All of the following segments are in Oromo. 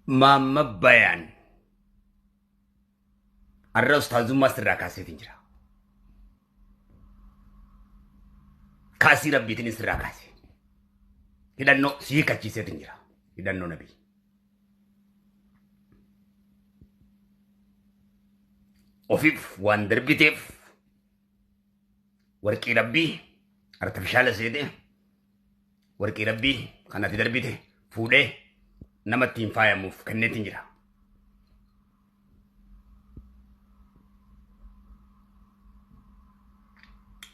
ماما بيان الرأس تازم ماستر راكاسي تنجرا كاسي ربي تنس راكاسي إذا نو سيكا تشيسي تنجرا إذا نو نبي وفيف وان دربيتيف وركي ربي artificial سيدي وركي ربي خانة دربيته فوده نمتين فايا موف كنة تنجرا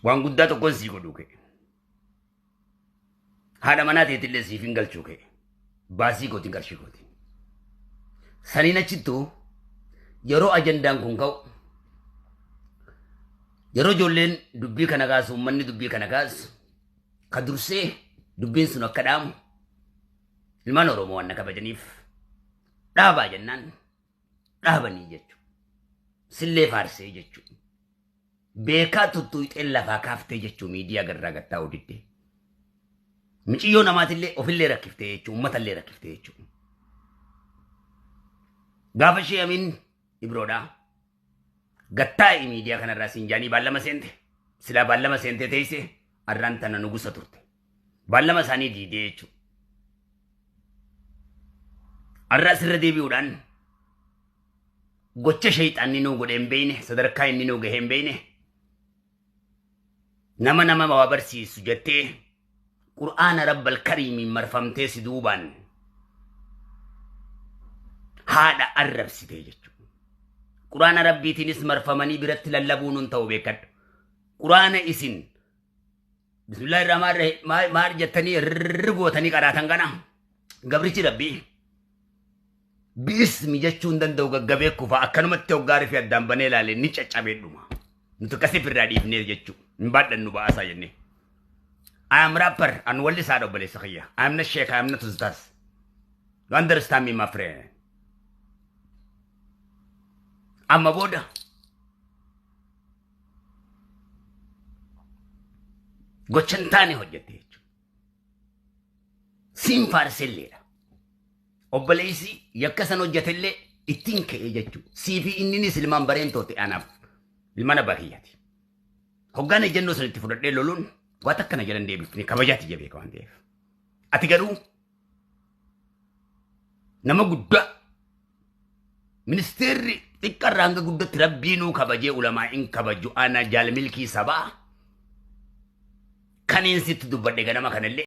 وان قدّا تكون سيكو دوكي هذا مناتي تلي سيفين قلچوكي باسي کو تنگر شكوتي سنينة چتو يرو أجندان كنكو يرو جولين دبي كنغاس ومني دبي كنغاس كدرسي دبين سنو كدام ilman oromoo waan kabajaniif dhaabaa jennaan dhaabanii jechu sillee faarsee jechu beekaa tuttuuxee lafaa kaaftee jechu miidiyaa garraa gattaa odidde minciyyoo namaatillee ofillee rakkiftee jechu uummatallee rakkiftee jechu gaafa ishee amin ibroodhaa gattaa miidiyaa kanarraa siinjaanii baallama seente silaa baallama seente teessee arraan tana nugusa turte baallama isaanii diidee jechu الرأس الردي بيودان قوتش شيطان نينو قدين بينه صدركاين نينو قهين بينه نما موابرسي سجدته قرآن رب الكريم مرفمته سدوبان هذا الرب سيتيجج قرآن ربي تنس مرفمني برت للبون توبيكت قرآن اسن بسم الله الرحمن الرحيم ما رجتني رغوتني قراتن كنا غبرتي ربي باسم جتشون دندو غغبه كوفا اكنمت وغاري في الدمبني لالي نيچچابه دوما نتو كسي فرادي فني جتشو نبادن نو باسا يني I am rapper and wali sado bale sakhiya I am not sheikh I am not ustaz you understand me my friend amma boda gochantani hojjete sim farsellera obboleessi yakkasan hojjetellee ittiin ka'ee jechuudha. Siifi inninis ilmaan bareentoote anaaf ilmaan abbaa kiyyaati. Hoggaan ejjennoo sanitti fudhadhee loluun waan akkana jedhan deebifne kabajaatti jabee waan ta'eef. Ati garuu nama guddaa ministeerri xiqqaarraa hanga guddatti rabbiinuu kabajee ulamaa'in kabaju ana jaalmilkii sabaa kan inni sitti dubbadhe ganama kanallee.